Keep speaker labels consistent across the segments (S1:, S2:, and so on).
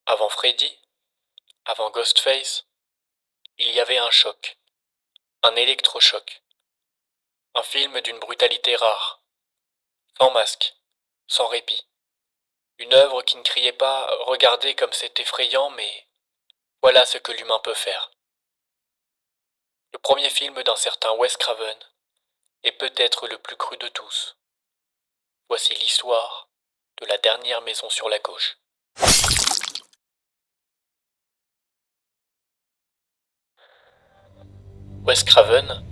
S1: Avant Freddy, avant Ghostface, il y avait un choc, un électrochoc, un film d'une brutalité rare, sans masque, sans répit. Une œuvre qui ne criait pas « Regardez comme c'est effrayant », mais « Voilà ce que l'humain peut faire ». Le premier film d'un certain Wes Craven est peut-être le plus cru de tous. Voici l'histoire de la dernière maison sur la gauche. Wes Craven,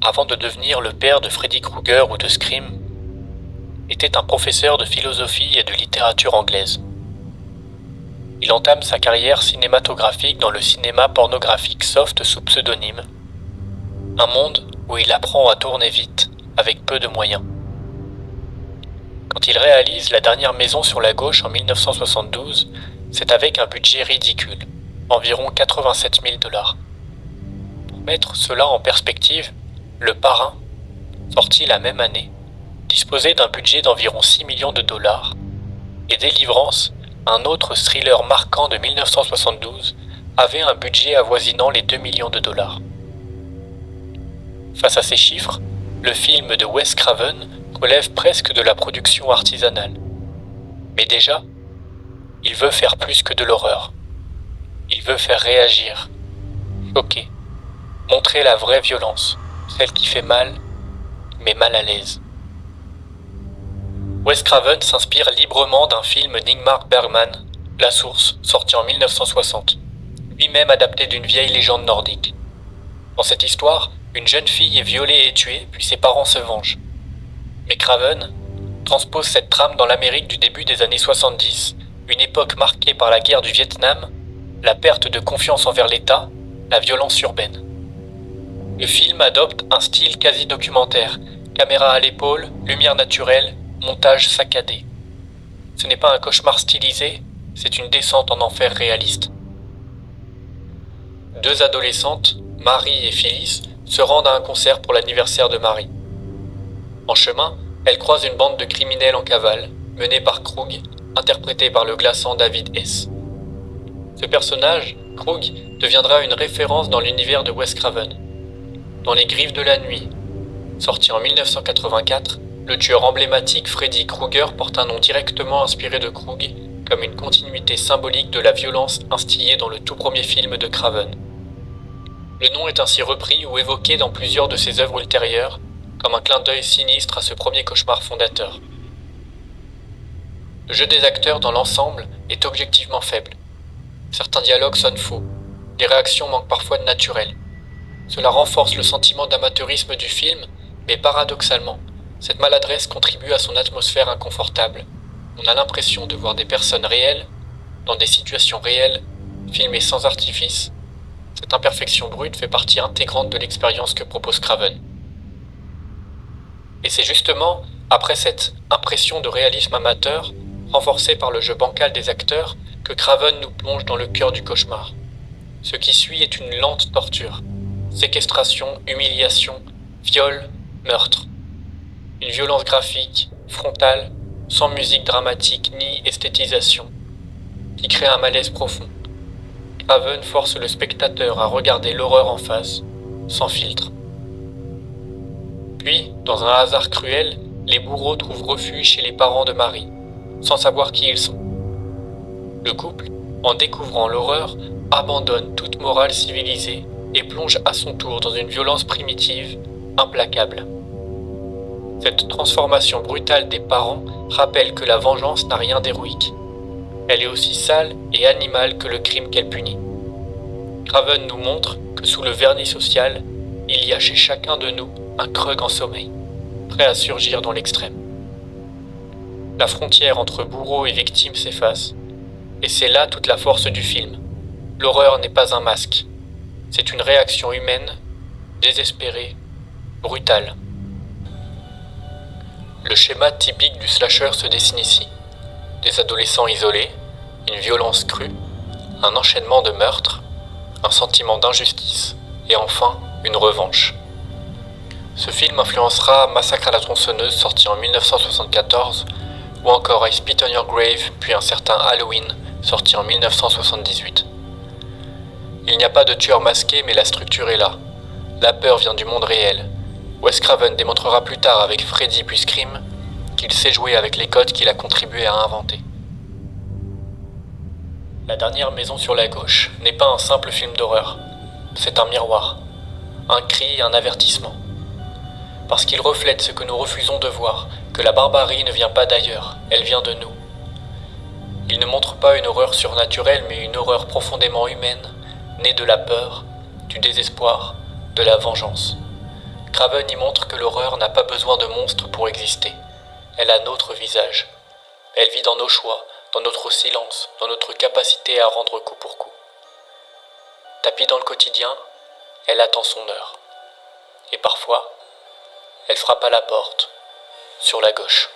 S1: avant de devenir le père de Freddy Krueger ou de Scream, était un professeur de philosophie et de littérature anglaise. Il entame sa carrière cinématographique dans le cinéma pornographique soft sous pseudonyme, un monde où il apprend à tourner vite avec peu de moyens. Quand il réalise La dernière maison sur la gauche en 1972, c'est avec un budget ridicule, environ 87 000 $. Pour mettre cela en perspective, Le Parrain, sorti la même année, disposait d'un budget d'environ 6 millions de $, et Délivrance, un autre thriller marquant de 1972, avait un budget avoisinant les 2 millions de $. Face à ces chiffres, le film de Wes Craven relève presque de la production artisanale. Mais déjà, il veut faire plus que de l'horreur. Il veut faire réagir, choquer, montrer la vraie violence, celle qui fait mal, mais mal à l'aise. Wes Craven s'inspire librement d'un film d'Ingmar Bergman, La Source, sorti en 1960, lui-même adapté d'une vieille légende nordique. Dans cette histoire, une jeune fille est violée et tuée, puis ses parents se vengent. Mais Craven transpose cette trame dans l'Amérique du début des années 70, une époque marquée par la guerre du Vietnam, la perte de confiance envers l'État, la violence urbaine. Le film adopte un style quasi documentaire, caméra à l'épaule, lumière naturelle, montage saccadé. Ce n'est pas un cauchemar stylisé, c'est une descente en enfer réaliste. Deux adolescentes, Marie et Phyllis, se rendent à un concert pour l'anniversaire de Marie. En chemin, elles croisent une bande de criminels en cavale, menée par Krug, interprété par le glaçant David Hess. Ce personnage, Krug, deviendra une référence dans l'univers de Wes Craven. Dans Les Griffes de la nuit, sorti en 1984, le tueur emblématique Freddy Krueger porte un nom directement inspiré de Krug, comme une continuité symbolique de la violence instillée dans le tout premier film de Craven. Le nom est ainsi repris ou évoqué dans plusieurs de ses œuvres ultérieures, comme un clin d'œil sinistre à ce premier cauchemar fondateur. Le jeu des acteurs dans l'ensemble est objectivement faible. Certains dialogues sonnent faux, les réactions manquent parfois de naturel. Cela renforce le sentiment d'amateurisme du film, mais paradoxalement, cette maladresse contribue à son atmosphère inconfortable. On a l'impression de voir des personnes réelles, dans des situations réelles, filmées sans artifice. Cette imperfection brute fait partie intégrante de l'expérience que propose Craven. Et c'est justement après cette impression de réalisme amateur, renforcée par le jeu bancal des acteurs, que Craven nous plonge dans le cœur du cauchemar. Ce qui suit est une lente torture. Séquestration, humiliation, viol, meurtre. Une violence graphique, frontale, sans musique dramatique ni esthétisation, qui crée un malaise profond. Craven force le spectateur à regarder l'horreur en face, sans filtre. Puis, dans un hasard cruel, les bourreaux trouvent refuge chez les parents de Marie, sans savoir qui ils sont. Le couple, en découvrant l'horreur, abandonne toute morale civilisée et plonge à son tour dans une violence primitive, implacable. Cette transformation brutale des parents rappelle que la vengeance n'a rien d'héroïque. Elle est aussi sale et animale que le crime qu'elle punit. Craven nous montre que sous le vernis social, il y a chez chacun de nous un Krug en sommeil, prêt à surgir dans l'extrême. La frontière entre bourreau et victime s'efface, et c'est là toute la force du film. L'horreur n'est pas un masque, c'est une réaction humaine, désespérée, brutale. Le schéma typique du slasher se dessine ici. Des adolescents isolés, une violence crue, un enchaînement de meurtres, un sentiment d'injustice, et enfin, une revanche. Ce film influencera Massacre à la tronçonneuse sorti en 1974, ou encore I Spit on Your Grave, puis un certain Halloween, sorti en 1978. Il n'y a pas de tueur masqué, mais la structure est là. La peur vient du monde réel. Wes Craven démontrera plus tard avec Freddy puis Scream qu'il sait jouer avec les codes qu'il a contribué à inventer. La dernière maison sur la gauche n'est pas un simple film d'horreur. C'est un miroir, un cri, un avertissement. Parce qu'il reflète ce que nous refusons de voir, que la barbarie ne vient pas d'ailleurs, elle vient de nous. Il ne montre pas une horreur surnaturelle, mais une horreur profondément humaine, née de la peur, du désespoir, de la vengeance. Craven y montre que l'horreur n'a pas besoin de monstres pour exister. Elle a notre visage. Elle vit dans nos choix, dans notre silence, dans notre capacité à rendre coup pour coup. Tapie dans le quotidien, elle attend son heure. Et parfois, elle frappe à la porte, sur la gauche.